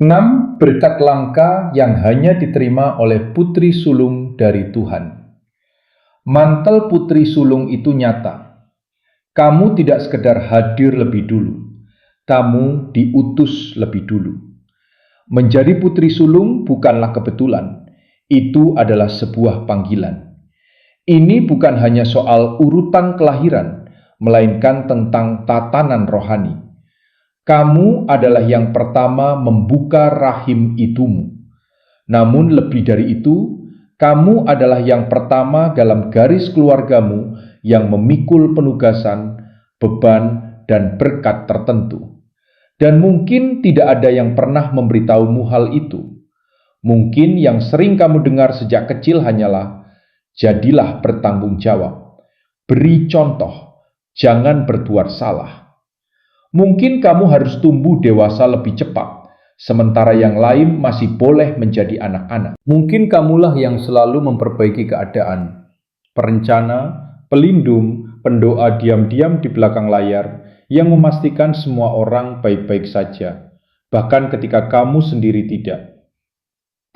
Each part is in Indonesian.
6. Berkat langka yang hanya diterima oleh putri sulung dari Tuhan. Mantel putri sulung itu nyata. Kamu tidak sekedar hadir lebih dulu, kamu diutus lebih dulu. Menjadi putri sulung bukanlah kebetulan, itu adalah sebuah panggilan. Ini bukan hanya soal urutan kelahiran, melainkan tentang tatanan rohani. Kamu adalah yang pertama membuka rahim ibumu. Namun lebih dari itu, kamu adalah yang pertama dalam garis keluargamu yang memikul penugasan, beban, dan berkat tertentu. Dan mungkin tidak ada yang pernah memberitahumu hal itu. Mungkin yang sering kamu dengar sejak kecil hanyalah, jadilah bertanggung jawab, beri contoh, jangan berbuat salah. Mungkin kamu harus tumbuh dewasa lebih cepat, sementara yang lain masih boleh menjadi anak-anak. Mungkin kamulah yang selalu memperbaiki keadaan, perencana, pelindung, pendoa diam-diam di belakang layar, yang memastikan semua orang baik-baik saja, bahkan ketika kamu sendiri tidak.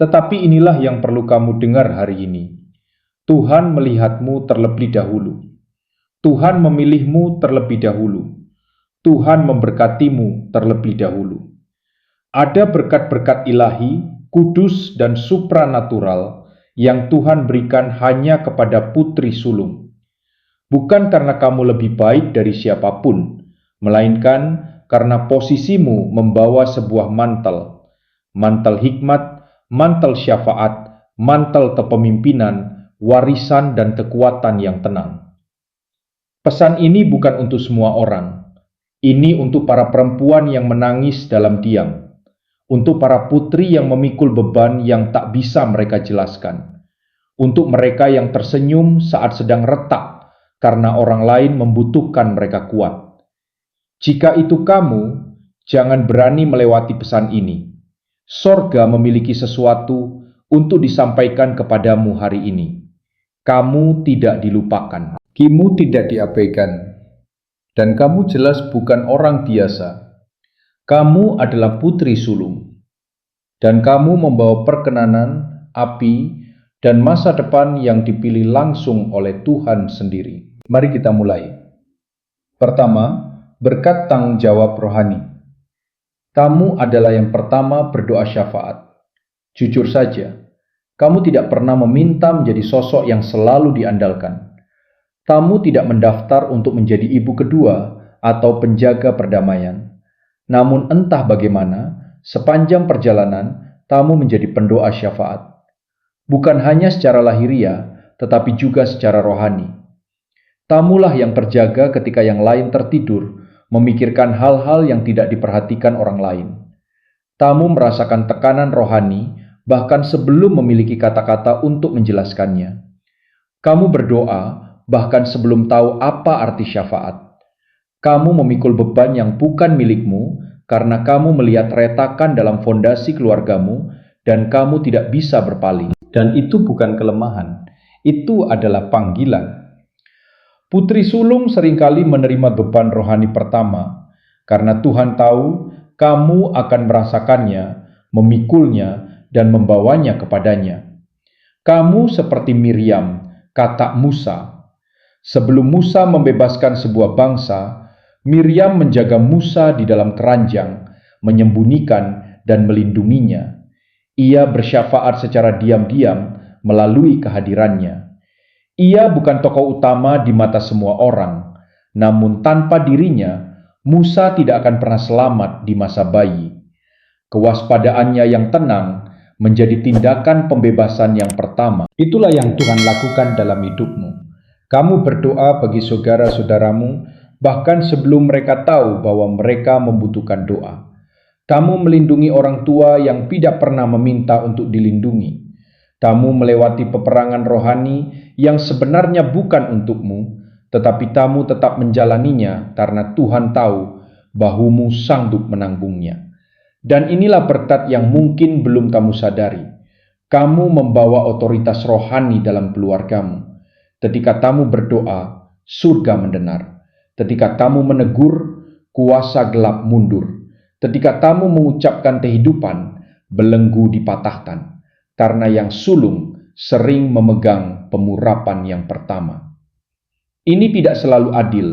Tetapi inilah yang perlu kamu dengar hari ini. Tuhan melihatmu terlebih dahulu. Tuhan memilihmu terlebih dahulu. Tuhan memberkatimu terlebih dahulu. Ada berkat-berkat ilahi, kudus, dan supranatural yang Tuhan berikan hanya kepada putri sulung. Bukan karena kamu lebih baik dari siapapun, melainkan karena posisimu membawa sebuah mantel. Mantel hikmat, mantel syafaat, mantel kepemimpinan, warisan dan kekuatan yang tenang. Pesan ini bukan untuk semua orang. Ini untuk para perempuan yang menangis dalam diam, untuk para putri yang memikul beban yang tak bisa mereka jelaskan, untuk mereka yang tersenyum saat sedang retak karena orang lain membutuhkan mereka kuat. Jika itu kamu, jangan berani melewati pesan ini. Sorga memiliki sesuatu untuk disampaikan kepadamu hari ini. Kamu tidak dilupakan, kamu tidak diabaikan. Dan kamu jelas bukan orang biasa. Kamu adalah putri sulung. Dan kamu membawa perkenanan, api, dan masa depan yang dipilih langsung oleh Tuhan sendiri. Mari kita mulai. Pertama, berkat tanggung jawab rohani. Kamu adalah yang pertama berdoa syafaat. Jujur saja, kamu tidak pernah meminta menjadi sosok yang selalu diandalkan. Kamu tidak mendaftar untuk menjadi ibu kedua atau penjaga perdamaian. Namun entah bagaimana, sepanjang perjalanan, kamu menjadi pendoa syafaat. Bukan hanya secara lahiriah, tetapi juga secara rohani. Kamulah yang terjaga ketika yang lain tertidur, memikirkan hal-hal yang tidak diperhatikan orang lain. Kamu merasakan tekanan rohani, bahkan sebelum memiliki kata-kata untuk menjelaskannya. Kamu berdoa, bahkan sebelum tahu apa arti syafaat. Kamu memikul beban yang bukan milikmu karena kamu melihat retakan dalam fondasi keluargamu dan kamu tidak bisa berpaling. Dan itu bukan kelemahan, itu adalah panggilan. Putri sulung seringkali menerima beban rohani pertama karena Tuhan tahu kamu akan merasakannya, memikulnya, dan membawanya kepadanya. Kamu seperti Miriam, kata Musa. Sebelum Musa membebaskan sebuah bangsa, Miriam menjaga Musa di dalam keranjang, menyembunyikan dan melindunginya. Ia bersyafaat secara diam-diam melalui kehadirannya. Ia bukan tokoh utama di mata semua orang, namun tanpa dirinya, Musa tidak akan pernah selamat di masa bayi. Kewaspadaannya yang tenang menjadi tindakan pembebasan yang pertama. Itulah yang Tuhan lakukan dalam hidupmu. Kamu berdoa bagi saudara-saudaramu, bahkan sebelum mereka tahu bahwa mereka membutuhkan doa. Kamu melindungi orang tua yang tidak pernah meminta untuk dilindungi. Kamu melewati peperangan rohani yang sebenarnya bukan untukmu, tetapi kamu tetap menjalaninya karena Tuhan tahu bahumu sanggup menanggungnya. Dan inilah berkat yang mungkin belum kamu sadari. Kamu membawa otoritas rohani dalam keluargamu. Ketika kamu berdoa, surga mendengar. Ketika kamu menegur, kuasa gelap mundur. Ketika tamu mengucapkan kehidupan, belenggu dipatahkan, karena yang sulung sering memegang pemurapan yang pertama. Ini tidak selalu adil,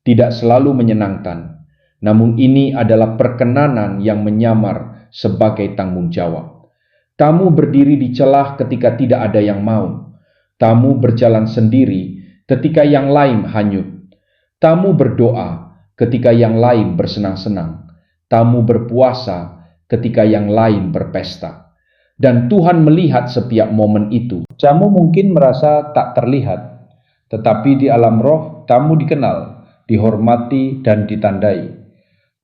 tidak selalu menyenangkan, namun ini adalah perkenanan yang menyamar sebagai tanggung jawab. Tamu berdiri di celah ketika tidak ada yang mau. Tamu berjalan sendiri ketika yang lain hanyut. Tamu berdoa ketika yang lain bersenang-senang. Tamu berpuasa ketika yang lain berpesta. Dan Tuhan melihat setiap momen itu. Tamu mungkin merasa tak terlihat, tetapi di alam roh tamu dikenal, dihormati, dan ditandai.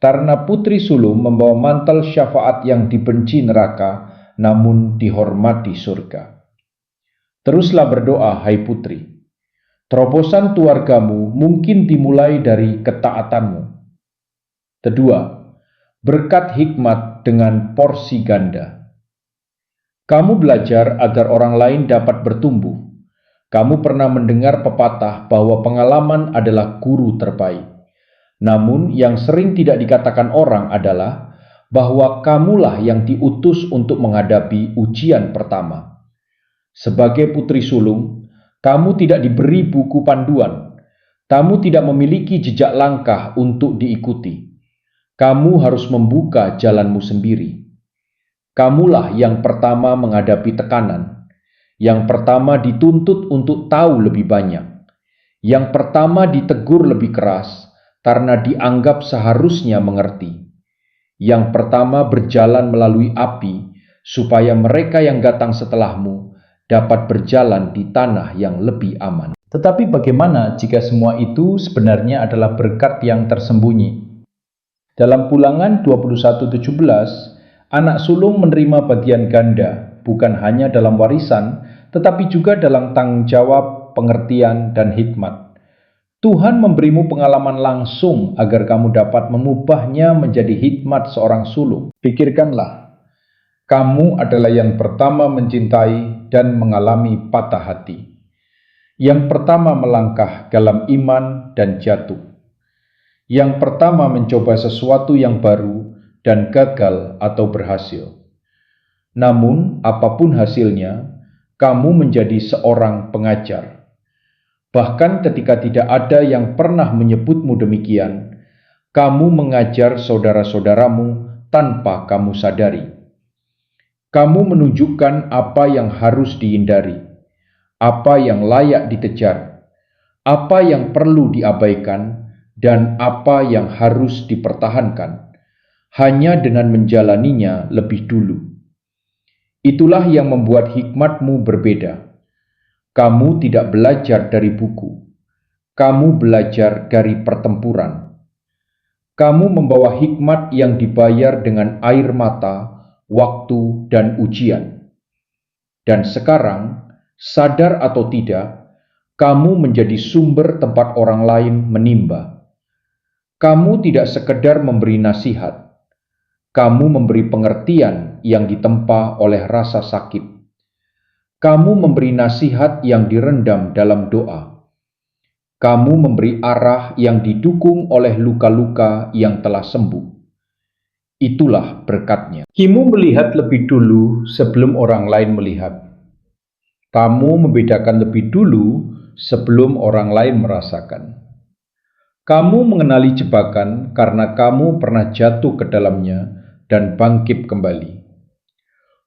Karena putri sulung membawa mantel syafaat yang dibenci neraka, namun dihormati surga. Teruslah berdoa, hai putri. Terobosan keluargamu mungkin dimulai dari ketaatanmu. Kedua, berkat hikmat dengan porsi ganda. Kamu belajar agar orang lain dapat bertumbuh. Kamu pernah mendengar pepatah bahwa pengalaman adalah guru terbaik. Namun yang sering tidak dikatakan orang adalah bahwa kamulah yang diutus untuk menghadapi ujian pertama. Sebagai putri sulung, kamu tidak diberi buku panduan. Kamu tidak memiliki jejak langkah untuk diikuti. Kamu harus membuka jalanmu sendiri. Kamulah yang pertama menghadapi tekanan, yang pertama dituntut untuk tahu lebih banyak, yang pertama ditegur lebih keras karena dianggap seharusnya mengerti, yang pertama berjalan melalui api supaya mereka yang datang setelahmu dapat berjalan di tanah yang lebih aman. Tetapi bagaimana jika semua itu sebenarnya adalah berkat yang tersembunyi? Dalam Ulangan 21:17, anak sulung menerima bagian ganda, bukan hanya dalam warisan, tetapi juga dalam tanggung jawab, pengertian, dan hikmat. Tuhan memberimu pengalaman langsung agar kamu dapat mengubahnya menjadi hikmat seorang sulung. Pikirkanlah, kamu adalah yang pertama mencintai dan mengalami patah hati. Yang pertama melangkah dalam iman dan jatuh. Yang pertama mencoba sesuatu yang baru dan gagal atau berhasil. Namun, apapun hasilnya, kamu menjadi seorang pengajar. Bahkan ketika tidak ada yang pernah menyebutmu demikian, kamu mengajar saudara-saudaramu tanpa kamu sadari. Kamu menunjukkan apa yang harus dihindari, apa yang layak dikejar, apa yang perlu diabaikan, dan apa yang harus dipertahankan, hanya dengan menjalaninya lebih dulu. Itulah yang membuat hikmatmu berbeda. Kamu tidak belajar dari buku. Kamu belajar dari pertempuran. Kamu membawa hikmat yang dibayar dengan air mata, waktu, dan ujian. Dan sekarang, sadar atau tidak, kamu menjadi sumber tempat orang lain menimba. Kamu tidak sekedar memberi nasihat. Kamu memberi pengertian yang ditempa oleh rasa sakit. Kamu memberi nasihat yang direndam dalam doa. Kamu memberi arah yang didukung oleh luka-luka yang telah sembuh. Itulah berkatnya. Kamu melihat lebih dulu sebelum orang lain melihat. Kamu membedakan lebih dulu sebelum orang lain merasakan. Kamu mengenali jebakan karena kamu pernah jatuh ke dalamnya dan bangkit kembali.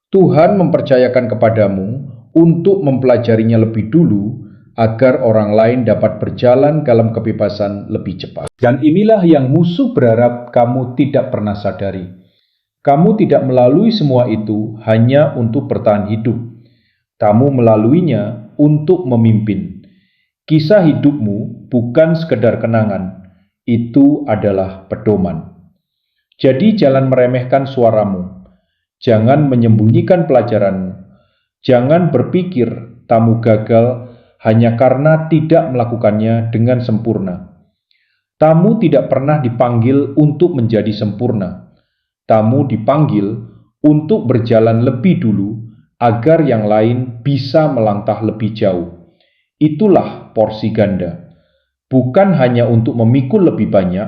Tuhan mempercayakan kepadamu untuk mempelajarinya lebih dulu agar orang lain dapat berjalan dalam kebebasan lebih cepat. Dan inilah yang musuh berharap kamu tidak pernah sadari. Kamu tidak melalui semua itu hanya untuk bertahan hidup. Kamu melaluinya untuk memimpin. Kisah hidupmu bukan sekedar kenangan, itu adalah pedoman. Jadi jangan meremehkan suaramu. Jangan menyembunyikan pelajaranmu. Jangan berpikir kamu gagal hanya karena tidak melakukannya dengan sempurna. Kamu tidak pernah dipanggil untuk menjadi sempurna. Kamu dipanggil untuk berjalan lebih dulu agar yang lain bisa melangkah lebih jauh. Itulah porsi ganda. Bukan hanya untuk memikul lebih banyak,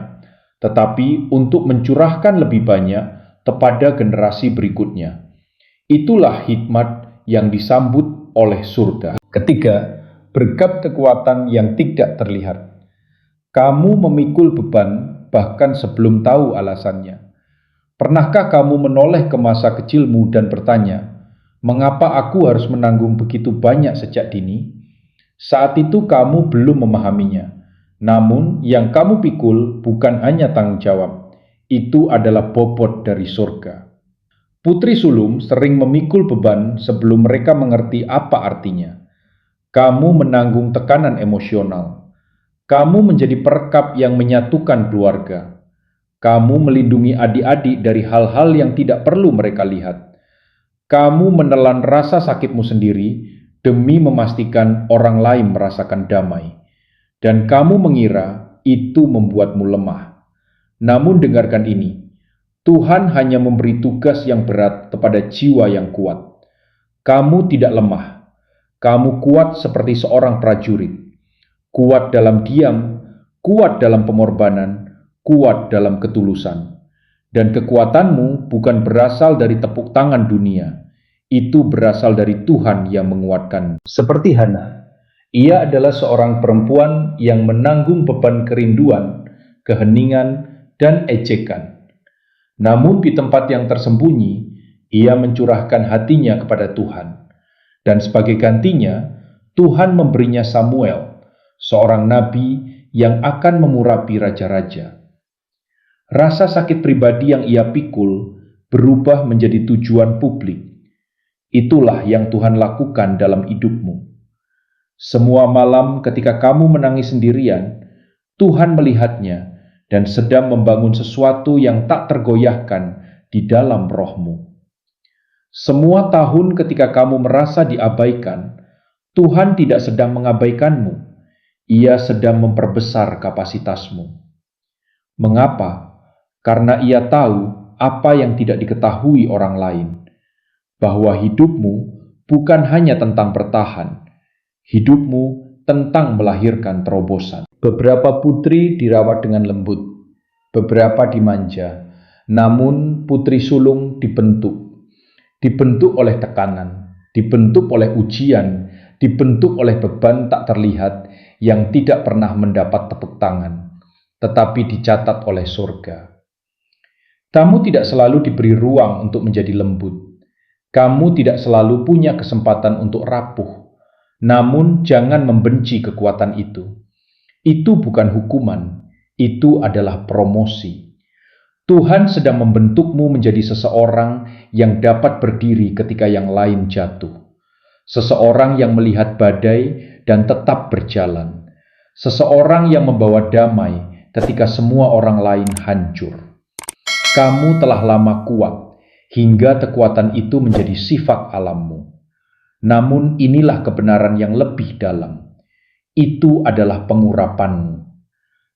tetapi untuk mencurahkan lebih banyak kepada generasi berikutnya. Itulah hikmat yang disambut oleh surga. Ketiga, berkat kekuatan yang tidak terlihat. Kamu memikul beban bahkan sebelum tahu alasannya. Pernahkah kamu menoleh ke masa kecilmu dan bertanya, "Mengapa aku harus menanggung begitu banyak sejak dini?" Saat itu kamu belum memahaminya. Namun yang kamu pikul bukan hanya tanggung jawab, itu adalah bobot dari surga. Putri sulung sering memikul beban sebelum mereka mengerti apa artinya. Kamu menanggung tekanan emosional. Kamu menjadi perekap yang menyatukan keluarga. Kamu melindungi adik-adik dari hal-hal yang tidak perlu mereka lihat. Kamu menelan rasa sakitmu sendiri demi memastikan orang lain merasakan damai. Dan kamu mengira itu membuatmu lemah. Namun dengarkan ini, Tuhan hanya memberi tugas yang berat kepada jiwa yang kuat. Kamu tidak lemah. Kamu kuat seperti seorang prajurit. Kuat dalam diam, kuat dalam pengorbanan, kuat dalam ketulusan. Dan kekuatanmu bukan berasal dari tepuk tangan dunia. Itu berasal dari Tuhan yang menguatkan. Seperti Hana, ia adalah seorang perempuan yang menanggung beban kerinduan, keheningan, dan ejekan. Namun di tempat yang tersembunyi, ia mencurahkan hatinya kepada Tuhan. Dan sebagai gantinya, Tuhan memberinya Samuel, seorang nabi yang akan memurapi raja-raja. Rasa sakit pribadi yang ia pikul berubah menjadi tujuan publik. Itulah yang Tuhan lakukan dalam hidupmu. Semua malam ketika kamu menangis sendirian, Tuhan melihatnya dan sedang membangun sesuatu yang tak tergoyahkan di dalam rohmu. Semua tahun ketika kamu merasa diabaikan, Tuhan tidak sedang mengabaikanmu. Ia sedang memperbesar kapasitasmu. Mengapa? Karena ia tahu apa yang tidak diketahui orang lain, bahwa hidupmu bukan hanya tentang bertahan, hidupmu tentang melahirkan terobosan. Beberapa putri dirawat dengan lembut, beberapa dimanja, namun putri sulung dibentuk oleh tekanan, dibentuk oleh ujian, dibentuk oleh beban tak terlihat yang tidak pernah mendapat tepuk tangan, tetapi dicatat oleh surga. Kamu tidak selalu diberi ruang untuk menjadi lembut. Kamu tidak selalu punya kesempatan untuk rapuh. Namun jangan membenci kekuatan itu. Itu bukan hukuman, itu adalah promosi. Tuhan sedang membentukmu menjadi seseorang yang dapat berdiri ketika yang lain jatuh. Seseorang yang melihat badai dan tetap berjalan. Seseorang yang membawa damai ketika semua orang lain hancur. Kamu telah lama kuat, hingga kekuatan itu menjadi sifat alammu. Namun inilah kebenaran yang lebih dalam. Itu adalah pengurapanmu.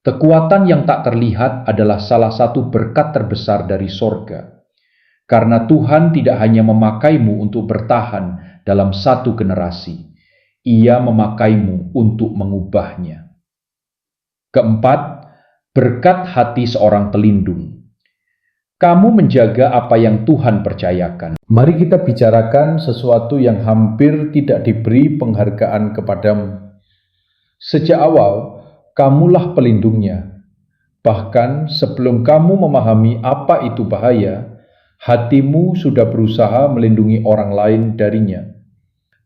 Kekuatan yang tak terlihat adalah salah satu berkat terbesar dari sorga. Karena Tuhan tidak hanya memakaimu untuk bertahan dalam satu generasi, Ia memakaimu untuk mengubahnya. Keempat, berkat hati seorang pelindung. Kamu menjaga apa yang Tuhan percayakan. Mari kita bicarakan sesuatu yang hampir tidak diberi penghargaan kepadamu. Sejak awal, kamulah pelindungnya. Bahkan sebelum kamu memahami apa itu bahaya, hatimu sudah berusaha melindungi orang lain darinya.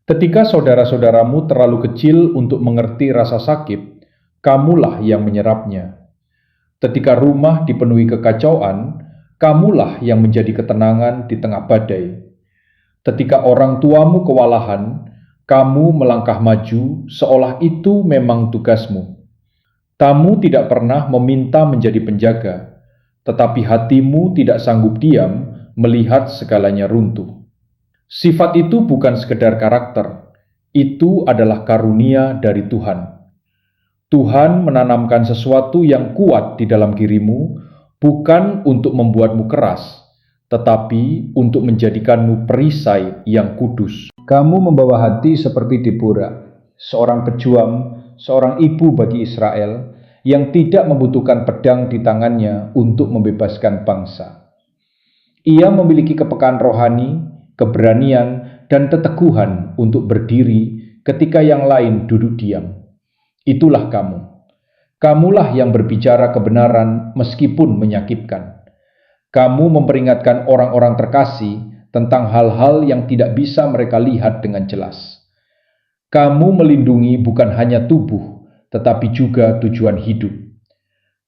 Ketika saudara-saudaramu terlalu kecil untuk mengerti rasa sakit, kamulah yang menyerapnya. Ketika rumah dipenuhi kekacauan, kamulah yang menjadi ketenangan di tengah badai. Ketika orang tuamu kewalahan, kamu melangkah maju seolah itu memang tugasmu. Kamu tidak pernah meminta menjadi penjaga, tetapi hatimu tidak sanggup diam melihat segalanya runtuh. Sifat itu bukan sekedar karakter, itu adalah karunia dari Tuhan. Tuhan menanamkan sesuatu yang kuat di dalam dirimu, bukan untuk membuatmu keras, tetapi untuk menjadikanmu perisai yang kudus. Kamu membawa hati seperti Deborah, seorang pejuang, seorang ibu bagi Israel, yang tidak membutuhkan pedang di tangannya untuk membebaskan bangsa. Ia memiliki kepekaan rohani, keberanian, dan keteguhan untuk berdiri ketika yang lain duduk diam. Itulah kamu. Kamulah yang berbicara kebenaran meskipun menyakitkan. Kamu memperingatkan orang-orang terkasih tentang hal-hal yang tidak bisa mereka lihat dengan jelas. Kamu melindungi bukan hanya tubuh, tetapi juga tujuan hidup.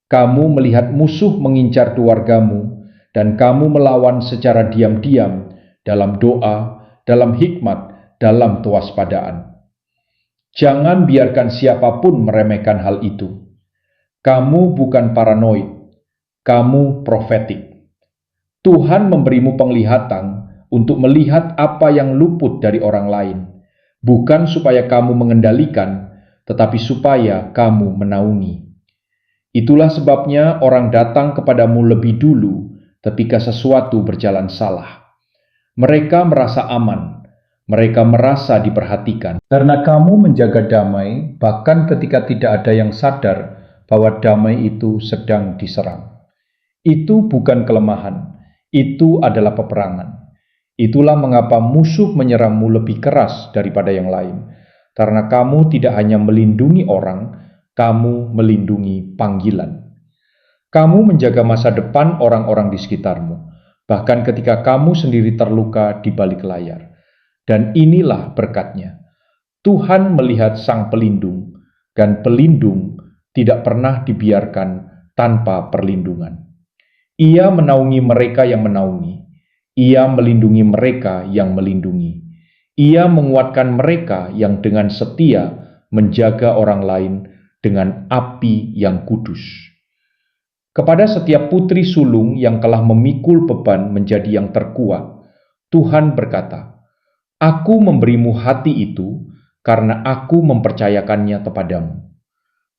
Kamu melihat musuh mengincar keluargamu, dan kamu melawan secara diam-diam dalam doa, dalam hikmat, dalam kewaspadaan. Jangan biarkan siapapun meremehkan hal itu. Kamu bukan paranoid, kamu profetik. Tuhan memberimu penglihatan untuk melihat apa yang luput dari orang lain, bukan supaya kamu mengendalikan, tetapi supaya kamu menaungi. Itulah sebabnya orang datang kepadamu lebih dulu ketika sesuatu berjalan salah. Mereka merasa aman, mereka merasa diperhatikan. Karena kamu menjaga damai, bahkan ketika tidak ada yang sadar bahwa damai itu sedang diserang. Itu bukan kelemahan, itu adalah peperangan. Itulah mengapa musuh menyerangmu lebih keras daripada yang lain, karena kamu tidak hanya melindungi orang, kamu melindungi panggilan. Kamu menjaga masa depan orang-orang di sekitarmu, bahkan ketika kamu sendiri terluka di balik layar. Dan inilah berkatnya. Tuhan melihat sang pelindung, dan pelindung tidak pernah dibiarkan tanpa perlindungan. Ia menaungi mereka yang menaungi. Ia melindungi mereka yang melindungi. Ia menguatkan mereka yang dengan setia menjaga orang lain dengan api yang kudus. Kepada setiap putri sulung yang telah memikul beban menjadi yang terkuat, Tuhan berkata, "Aku memberimu hati itu karena aku mempercayakannya kepadamu."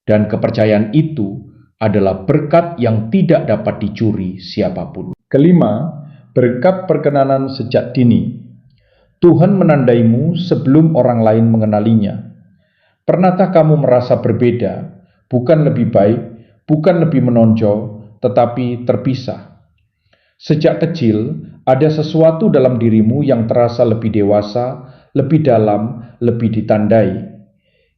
Dan kepercayaan itu adalah berkat yang tidak dapat dicuri siapapun. Kelima, berkat perkenanan sejak dini. Tuhan menandaimu sebelum orang lain mengenalinya. Pernahkah kamu merasa berbeda, bukan lebih baik, bukan lebih menonjol, tetapi terpisah? Sejak kecil, ada sesuatu dalam dirimu yang terasa lebih dewasa, lebih dalam, lebih ditandai.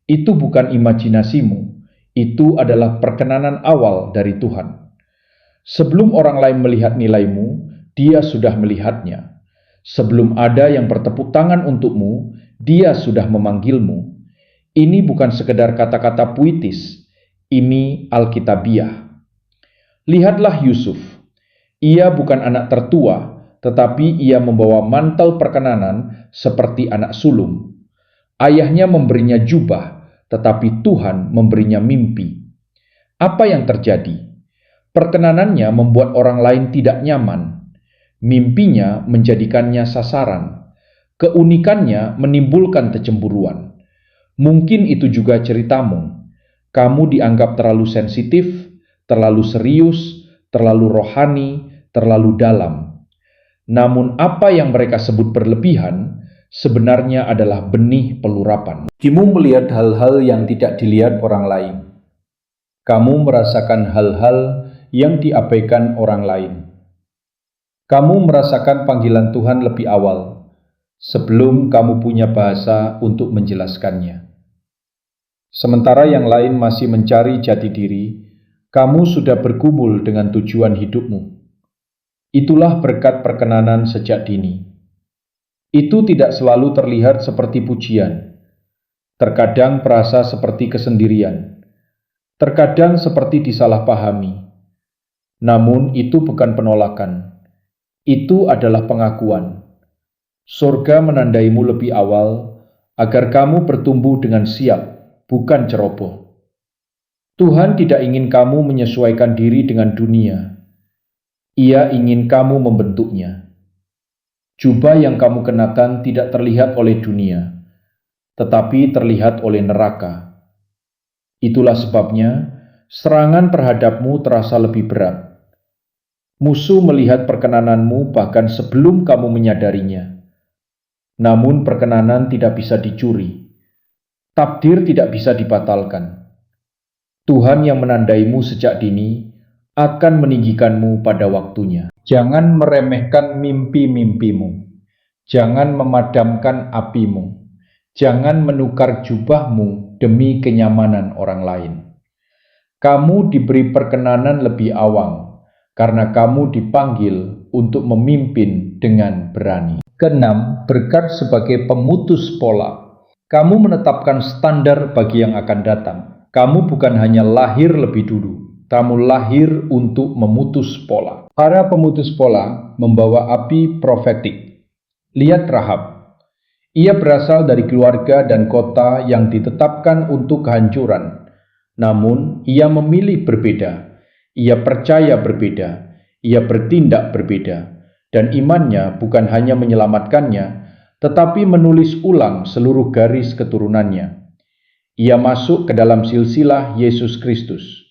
Itu bukan imajinasimu. Itu adalah perkenanan awal dari Tuhan. Sebelum orang lain melihat nilaimu, Dia sudah melihatnya. Sebelum ada yang bertepuk tangan untukmu, Dia sudah memanggilmu. Ini bukan sekedar kata-kata puitis, ini Alkitabiah. Lihatlah Yusuf. Ia bukan anak tertua, tetapi ia membawa mantel perkenanan seperti anak sulung. Ayahnya memberinya jubah, tetapi Tuhan memberinya mimpi. Apa yang terjadi? Perkenanannya membuat orang lain tidak nyaman. Mimpinya menjadikannya sasaran. Keunikannya menimbulkan kecemburuan. Mungkin itu juga ceritamu. Kamu dianggap terlalu sensitif, terlalu serius, terlalu rohani, terlalu dalam. Namun apa yang mereka sebut berlebihan sebenarnya adalah benih pelurapan. Kamu melihat hal-hal yang tidak dilihat orang lain. Kamu merasakan hal-hal yang diabaikan orang lain. Kamu merasakan panggilan Tuhan lebih awal, sebelum kamu punya bahasa untuk menjelaskannya. Sementara yang lain masih mencari jati diri, kamu sudah bergumul dengan tujuan hidupmu. Itulah berkat perkenanan sejak dini. Itu tidak selalu terlihat seperti pujian. Terkadang terasa seperti kesendirian. Terkadang seperti disalahpahami. Namun itu bukan penolakan. Itu adalah pengakuan. Surga menandaimu lebih awal agar kamu bertumbuh dengan siap, bukan ceroboh. Tuhan tidak ingin kamu menyesuaikan diri dengan dunia. Ia ingin kamu membentuknya. Jubah yang kamu kenakan tidak terlihat oleh dunia, tetapi terlihat oleh neraka. Itulah sebabnya serangan terhadapmu terasa lebih berat. Musuh melihat perkenananmu bahkan sebelum kamu menyadarinya. Namun perkenanan tidak bisa dicuri. Takdir tidak bisa dibatalkan. Tuhan yang menandaimu sejak dini akan meninggikanmu pada waktunya. Jangan meremehkan mimpi-mimpimu. Jangan memadamkan apimu. Jangan menukar jubahmu demi kenyamanan orang lain. Kamu diberi perkenanan lebih awal, karena kamu dipanggil untuk memimpin dengan berani. Keenam, berkat sebagai pemutus pola. Kamu menetapkan standar bagi yang akan datang. Kamu bukan hanya lahir lebih dulu, kamu lahir untuk memutus pola. Para pemutus pola membawa api profetik. Lihat Rahab. Ia berasal dari keluarga dan kota yang ditetapkan untuk kehancuran. Namun, ia memilih berbeda. Ia percaya berbeda. Ia bertindak berbeda. Dan imannya bukan hanya menyelamatkannya, tetapi menulis ulang seluruh garis keturunannya. Ia masuk ke dalam silsilah Yesus Kristus.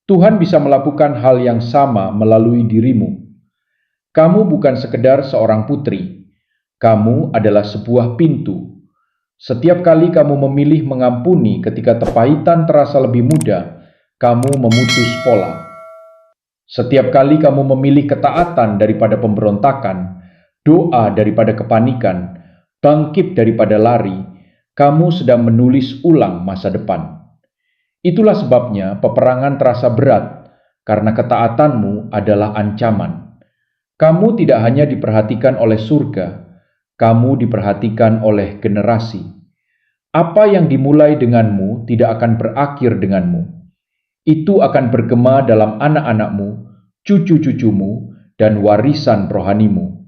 Tuhan bisa melakukan hal yang sama melalui dirimu. Kamu bukan sekedar seorang putri. Kamu adalah sebuah pintu. Setiap kali kamu memilih mengampuni ketika kepahitan terasa lebih mudah, kamu memutus pola. Setiap kali kamu memilih ketaatan daripada pemberontakan, doa daripada kepanikan, bangkit daripada lari, kamu sedang menulis ulang masa depan. Itulah sebabnya peperangan terasa berat, karena ketaatanmu adalah ancaman. Kamu tidak hanya diperhatikan oleh surga, kamu diperhatikan oleh generasi. Apa yang dimulai denganmu tidak akan berakhir denganmu. Itu akan bergema dalam anak-anakmu, cucu-cucumu, dan warisan rohanimu.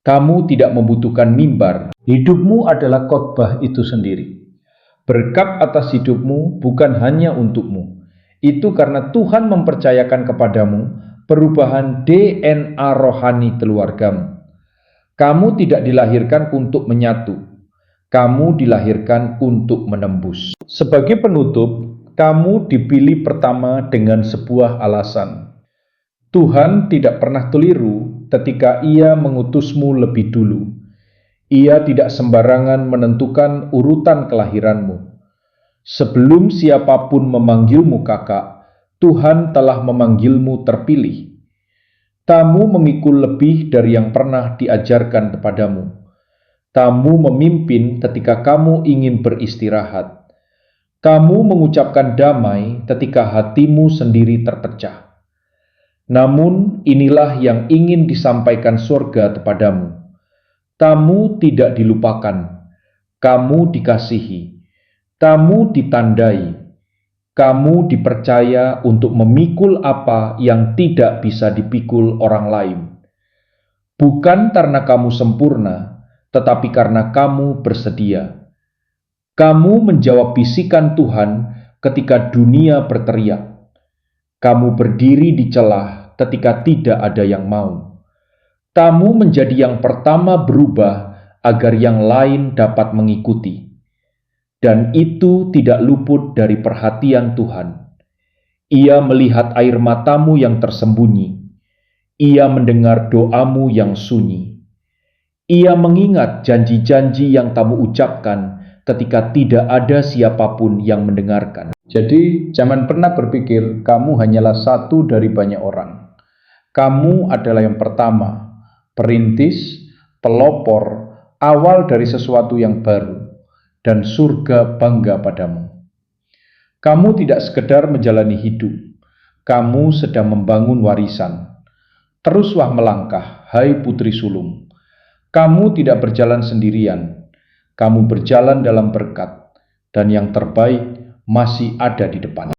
Kamu tidak membutuhkan mimbar. Hidupmu adalah khotbah itu sendiri. Berkat atas hidupmu bukan hanya untukmu. Itu karena Tuhan mempercayakan kepadamu perubahan DNA rohani keluargamu. Kamu tidak dilahirkan untuk menyatu. Kamu dilahirkan untuk menembus. Sebagai penutup, kamu dipilih pertama dengan sebuah alasan. Tuhan tidak pernah keliru ketika Ia mengutusmu lebih dulu. Ia tidak sembarangan menentukan urutan kelahiranmu. Sebelum siapapun memanggilmu kakak, Tuhan telah memanggilmu terpilih. Kamu memikul lebih dari yang pernah diajarkan kepadamu. Kamu memimpin ketika kamu ingin beristirahat. Kamu mengucapkan damai ketika hatimu sendiri terpecah. Namun inilah yang ingin disampaikan surga kepadamu. Kamu tidak dilupakan. Kamu dikasihi. Kamu ditandai. Kamu dipercaya untuk memikul apa yang tidak bisa dipikul orang lain. Bukan karena kamu sempurna, tetapi karena kamu bersedia. Kamu menjawab bisikan Tuhan ketika dunia berteriak. Kamu berdiri di celah ketika tidak ada yang mau. Kamu menjadi yang pertama berubah agar yang lain dapat mengikuti. Dan itu tidak luput dari perhatian Tuhan. Ia melihat air matamu yang tersembunyi. Ia mendengar doamu yang sunyi. Ia mengingat janji-janji yang kamu ucapkan ketika tidak ada siapapun yang mendengarkan. Jadi, jangan pernah berpikir kamu hanyalah satu dari banyak orang. Kamu adalah yang pertama, perintis, pelopor, awal dari sesuatu yang baru. Dan surga bangga padamu. Kamu tidak sekedar menjalani hidup, kamu sedang membangun warisan. Teruslah melangkah, hai putri sulung. Kamu tidak berjalan sendirian, kamu berjalan dalam berkat, dan yang terbaik masih ada di depan.